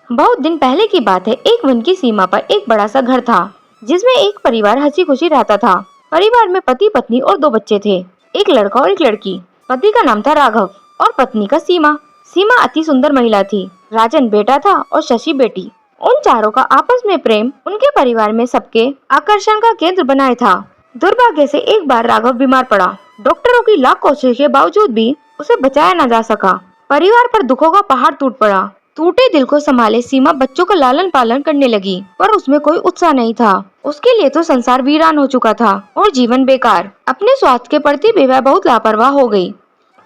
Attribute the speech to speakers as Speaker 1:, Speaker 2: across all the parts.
Speaker 1: बहुत दिन पहले की बात है। एक वन की सीमा पर एक बड़ा सा घर था, जिसमें एक परिवार हंसी खुशी रहता था। परिवार में पति पत्नी और दो बच्चे थे, एक लड़का और एक लड़की। पति का नाम था राघव और पत्नी का सीमा। सीमा अति सुंदर महिला थी। राजन बेटा था और शशि बेटी। उन चारों का आपस में प्रेम उनके परिवार में सबके आकर्षण का केंद्र बनाए था। दुर्भाग्य से एक बार राघव बीमार पड़ा। डॉक्टरों की लाख कोशिश के बावजूद भी उसे बचाया न जा सका। परिवार पर दुखों का पहाड़ टूट पड़ा। टूटे दिल को संभाले सीमा बच्चों का लालन पालन करने लगी, पर उसमें कोई उत्साह नहीं था। उसके लिए तो संसार वीरान हो चुका था और जीवन बेकार। अपने स्वास्थ्य के प्रति भी वह बहुत लापरवाह हो गई।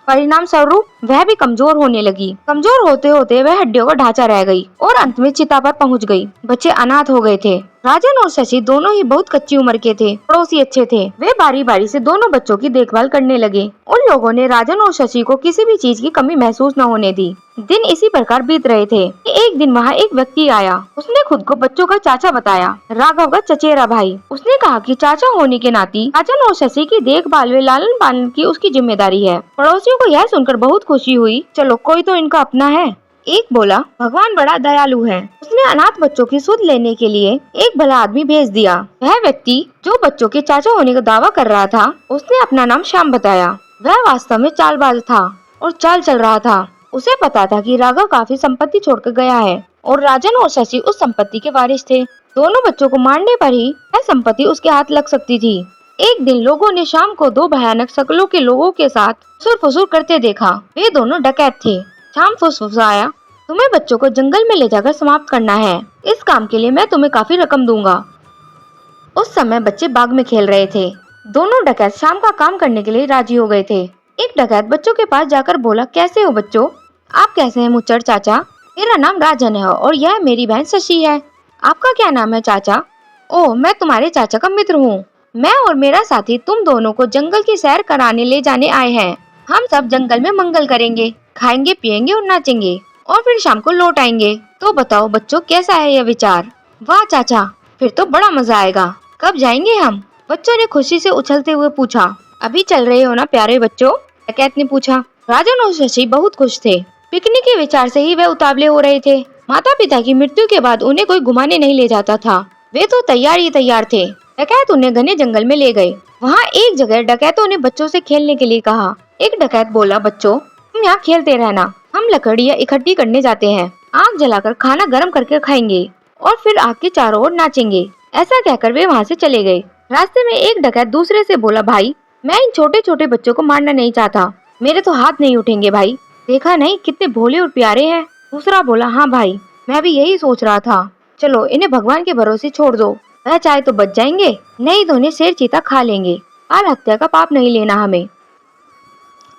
Speaker 1: परिणाम स्वरूप वह भी कमजोर होने लगी। कमजोर होते होते वह हड्डियों का ढांचा रह गई और अंत में चिता पर पहुंच गई। बच्चे अनाथ हो गए थे। राजन और शशि दोनों ही बहुत कच्ची उम्र के थे। पड़ोसी अच्छे थे। वे बारी बारी से दोनों बच्चों की देखभाल करने लगे। उन लोगों ने राजन और शशि को किसी भी चीज की कमी महसूस न होने दी। दिन इसी प्रकार बीत रहे थे कि एक दिन वहाँ एक व्यक्ति आया। उसने खुद को बच्चों का चाचा बताया, राघव का चचेरा भाई। उसने कहा कि चाचा होने के नाते राजन और शशि की देखभाल व लालन पालन की उसकी जिम्मेदारी है। पड़ोसियों को यह सुनकर बहुत खुशी हुई। चलो कोई तो इनका अपना है। एक बोला, भगवान बड़ा दयालु है, उसने अनाथ बच्चों की सुध लेने के लिए एक भला आदमी भेज दिया। वह व्यक्ति जो बच्चों के चाचा होने का दावा कर रहा था, उसने अपना नाम श्याम बताया। वह वास्तव में चालबाज था और चाल चल रहा था। उसे पता था कि राघव काफी संपत्ति छोड़कर गया है और राजन और शशि उस संपत्ति के वारिस थे। दोनों बच्चों को मारने पर ही वह संपत्ति उसके हाथ लग सकती थी। एक दिन लोगों ने शाम को दो भयानक शकलों के लोगों के साथ फुसुर फुसुर करते देखा। वे दोनों डकैत थे। शाम फुसफुसाया, तुम्हें बच्चों को जंगल में ले जाकर समाप्त करना है। इस काम के लिए मैं तुम्हें काफी रकम दूंगा। उस समय बच्चे बाग में खेल रहे थे। दोनों डकैत शाम का काम करने के लिए राजी हो गए थे। एक डकैत बच्चों के पास जाकर बोला, कैसे हो बच्चों? आप कैसे हैं मुच्चर चाचा? मेरा नाम राजन है और यह मेरी बहन शशि है। आपका क्या नाम है चाचा? ओह, मैं तुम्हारे चाचा का मित्र हूँ। मैं और मेरा साथी तुम दोनों को जंगल की सैर कराने ले जाने आए हैं। हम सब जंगल में मंगल करेंगे, खाएंगे पिएंगे और नाचेंगे और फिर शाम को लौट आएंगे। तो बताओ बच्चों, कैसा है यह विचार? वाह चाचा, फिर तो बड़ा मजा आएगा। कब जाएंगे हम? बच्चों ने खुशी से उछलते हुए पूछा। अभी चल रहे हो ना प्यारे बच्चों? डकैत ने पूछा। राजन और शशि बहुत खुश थे। पिकनिक के विचार से ही वे उतावले हो रहे थे। माता पिता की मृत्यु के बाद उन्हें कोई घुमाने नहीं ले जाता था। वे तो तैयार ही तैयार थे। डकैत उन्हें घने जंगल में ले गए। वहाँ एक जगह डकैतों ने बच्चों से खेलने के लिए कहा। एक डकैत बोला, बच्चों तुम यहाँ खेलते रहना, हम लकड़ियाँ इकट्ठी करने जाते हैं। आग जलाकर खाना गर्म करके खाएंगे और फिर आग के चारों ओर नाचेंगे। ऐसा कहकर वे वहाँ से चले गए। रास्ते में एक डकैत दूसरे से बोला, भाई मैं इन छोटे छोटे बच्चों को मारना नहीं चाहता, मेरे तो हाथ नहीं उठेंगे भाई, देखा नहीं कितने भोले और प्यारे हैं। दूसरा बोला, हाँ भाई मैं भी यही सोच रहा था, चलो इन्हें भगवान के भरोसे छोड़ दो, वह चाहे तो बच जाएंगे, नहीं तो उन्हें शेर चीता खा लेंगे। बाल हत्या का पाप नहीं लेना हमें।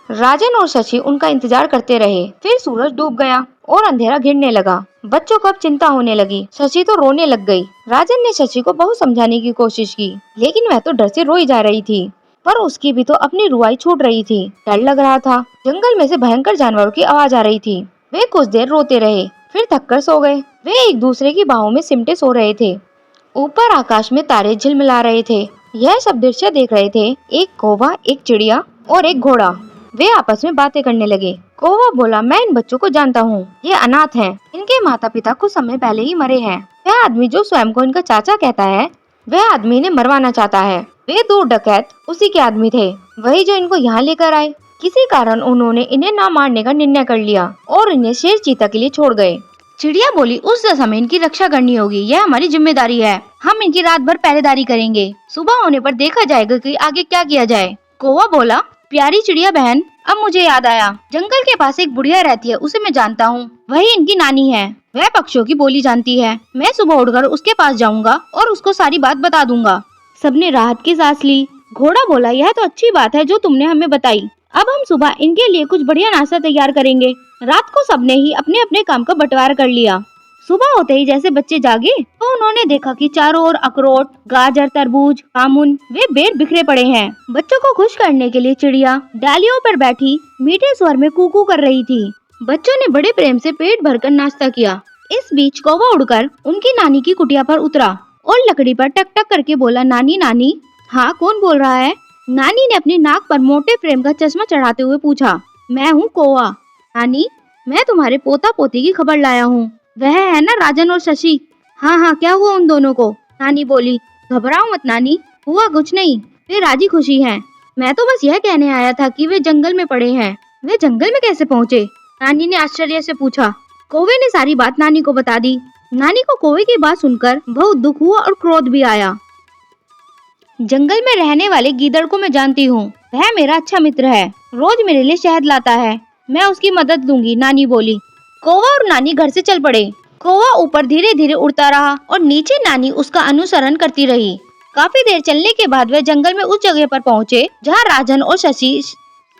Speaker 1: राजन और शशि उनका इंतजार करते रहे। फिर सूरज डूब गया और अंधेरा घिरने लगा। बच्चों को अब चिंता होने लगी। शशि तो रोने लग गई। राजन ने शशि को बहुत समझाने की कोशिश की, लेकिन वह तो डर से रोई जा रही थी। पर उसकी भी तो अपनी रुआई छूट रही थी। डर लग रहा था। जंगल में से भयंकर जानवरों की आवाज आ रही थी। वे कुछ देर रोते रहे, फिर थककर सो गए। वे एक दूसरे की बाहों में सिमटे सो रहे थे। ऊपर आकाश में तारे झिलमिला रहे थे। यह सब दृश्य देख रहे थे एक कौवा, एक चिड़िया और एक घोड़ा। वे आपस में बातें करने लगे। कौवा बोला, मैं इन बच्चों को जानता हूँ, ये अनाथ हैं। इनके माता पिता कुछ समय पहले ही मरे हैं। वह आदमी जो स्वयं को इनका चाचा कहता है, वह आदमी इन्हें मरवाना चाहता है। वे दो डकैत उसी के आदमी थे, वही जो इनको यहाँ लेकर आए। किसी कारण उन्होंने इन्हें ना मारने का निर्णय कर लिया और इन्हें शेर चीता के लिए छोड़ गए। चिड़िया बोली, उस दशा में इनकी रक्षा करनी होगी, यह हमारी जिम्मेदारी है। हम इनकी रात भर पहरेदारी करेंगे, सुबह होने पर देखा जाएगा कि आगे क्या किया जाए। कौवा बोला, प्यारी चिड़िया बहन, अब मुझे याद आया, जंगल के पास एक बुढ़िया रहती है, उसे मैं जानता हूँ, वही इनकी नानी है। वह पक्षियों की बोली जानती है। मैं सुबह उठकर उसके पास जाऊंगा और उसको सारी बात बता दूंगा। सबने राहत की सांस ली। घोड़ा बोला, यह तो अच्छी बात है जो तुमने हमें बताई। अब हम सुबह इनके लिए कुछ बढ़िया नाश्ता तैयार करेंगे। रात को सबने ही अपने अपने काम का बंटवारा कर लिया। सुबह होते ही जैसे बच्चे जागे तो उन्होंने देखा कि चारों ओर अखरोट, गाजर, तरबूज, जामुन वे बेर बिखरे पड़े हैं। बच्चों को खुश करने के लिए चिड़िया डालियों पर बैठी मीठे स्वर में कूकू कर रही थी। बच्चों ने बड़े प्रेम से पेट भरकर नाश्ता किया। इस बीच कौवा उड़कर उनकी नानी की कुटिया पर उतरा और लकड़ी पर टक टक करके बोला, नानी नानी। हाँ, कौन बोल रहा है? नानी ने अपनी नाक पर मोटे फ्रेम का चश्मा चढ़ाते हुए पूछा। मैं हूँ कौवा। नानी, मैं तुम्हारे पोता पोती की खबर लाया हूँ। वह है ना राजन और शशि। हाँ हाँ, क्या हुआ उन दोनों को? नानी बोली। घबराओ मत नानी, हुआ कुछ नहीं, वे राजी खुशी हैं। मैं तो बस यह कहने आया था कि वे जंगल में पड़े हैं। वे जंगल में कैसे पहुँचे? नानी ने आश्चर्य से पूछा। कौवे ने सारी बात नानी को बता दी। नानी को कौवे की बात सुनकर बहुत दुख हुआ और क्रोध भी आया। जंगल में रहने वाले गीदड़ को मैं जानती हूँ, वह मेरा अच्छा मित्र है, रोज मेरे लिए शहद लाता है, मैं उसकी मदद लूंगी, नानी बोली। कौवा और नानी घर से चल पड़े। कौवा ऊपर धीरे धीरे उड़ता रहा और नीचे नानी उसका अनुसरण करती रही। काफी देर चलने के बाद वे जंगल में उस जगह पर पहुँचे जहाँ राजन और शशि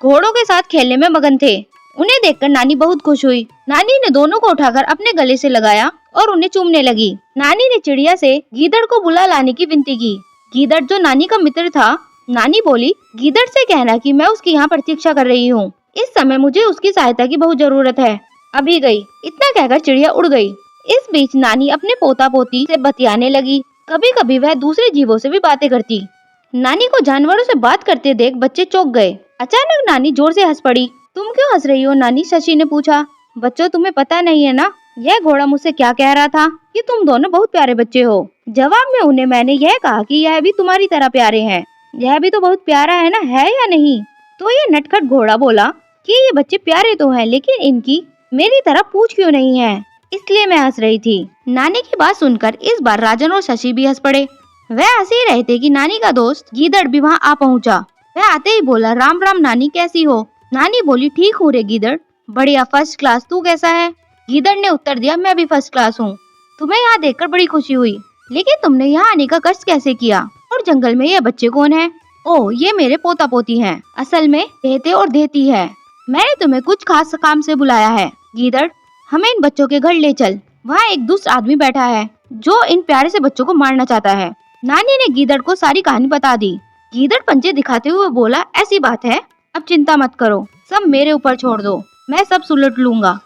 Speaker 1: घोड़ों के साथ खेलने में मगन थे। उन्हें देखकर नानी बहुत खुश हुई। नानी ने दोनों को उठाकर अपने गले से लगाया और उन्हें चूमने लगी। नानी ने चिड़िया से गीदड़ को बुला लाने की विनती की। गीदड़ जो नानी का मित्र था, नानी बोली, गीदड़ से कहना कि मैं उसकी यहाँ प्रतीक्षा कर रही हूँ, इस समय मुझे उसकी सहायता की बहुत जरूरत है, अभी गई। इतना कहकर चिड़िया उड़ गई। इस बीच नानी अपने पोता पोती से बतियाने लगी। कभी कभी वह दूसरे जीवों से भी बातें करती। नानी को जानवरों से बात करते देख बच्चे चौंक गए। अचानक नानी जोर से हंस पड़ी। तुम क्यों हंस रही हो नानी? शशि ने पूछा। बच्चों, तुम्हें पता नहीं है ना, यह घोड़ा मुझसे क्या कह रहा था कि तुम दोनों बहुत प्यारे बच्चे हो। जवाब में उन्हें मैंने यह कहा कि यह भी तुम्हारी तरह प्यारे हैं। यह भी तो बहुत प्यारा है ना, है या नहीं? तो ये नटखट घोड़ा बोला कि ये बच्चे प्यारे तो हैं, लेकिन इनकी मेरी तरह पूंछ क्यों नहीं है, इसलिए मैं हंस रही थी। नानी की बात सुनकर इस बार राजन और शशि भी हंस पड़े। वह हंस ही रहे थे कि नानी का दोस्त गीदड़ भी वहाँ आ पहुँचा। वह आते ही बोला, राम राम नानी, कैसी हो? नानी बोली, ठीक हूँ रे गीदड़, बढ़िया, फर्स्ट क्लास, तू कैसा है? गीदड़ ने उत्तर दिया, मैं भी फर्स्ट क्लास हूँ। तुम्हें यहाँ देखकर बड़ी खुशी हुई, लेकिन तुमने यहाँ आने का कष्ट कैसे किया? और जंगल में ये बच्चे कौन है? ओह, ये मेरे पोता पोती हैं। असल में देते और देती है। मैंने तुम्हें कुछ खास काम से बुलाया है। गीदड़, हमें इन बच्चों के घर ले चल। वहाँ एक दुष्ट आदमी बैठा है जो इन प्यारे से बच्चों को मारना चाहता है। नानी ने गीदड़ को सारी कहानी बता दी। गीदड़ पंजे दिखाते हुए बोला, ऐसी बात है, अब चिंता मत करो, सब मेरे ऊपर छोड़ दो, मैं सब सुलट लूंगा।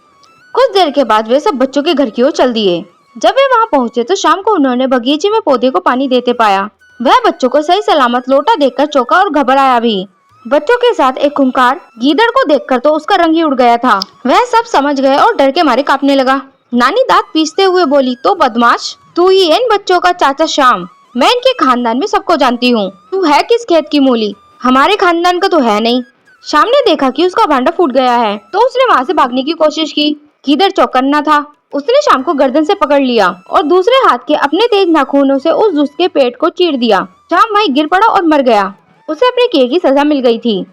Speaker 1: कुछ देर के बाद वे सब बच्चों के घर की ओर चल दिए। जब वे वहाँ पहुँचे तो शाम को उन्होंने बगीचे में पौधे को पानी देते पाया। वह बच्चों को सही सलामत लौटा देखकर चौंका और घबराया भी। बच्चों के साथ एक खूंखार गीदड़ को देखकर तो उसका रंग ही उड़ गया था। वह सब समझ गए और डर के मारे कांपने लगा। नानी दांत पीसते हुए बोली, तो बदमाश, तू ही है इन बच्चों का चाचा श्याम। मैं इनके खानदान में सबको जानती हूँ। तू है किस खेत की मूली? हमारे खानदान का तो है नहीं। श्याम ने देखा कि उसका भांडा फूट गया है तो उसने वहाँ से भागने की कोशिश की। गीदड़ चौकन्ना था। उसने श्याम को गर्दन से पकड़ लिया और दूसरे हाथ के अपने तेज नाखूनों से उस दुष्ट के पेट को चीर दिया। श्याम वहीं गिर पड़ा और मर गया। उसे अपने किए की सजा मिल गई थी।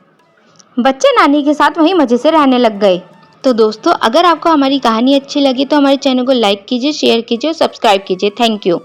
Speaker 1: बच्चे नानी के साथ वहीं मजे से रहने लग गए। तो दोस्तों, अगर आपको हमारी कहानी अच्छी लगी तो हमारे चैनल को लाइक कीजिए, शेयर कीजिए और सब्सक्राइब कीजिए। Thank you.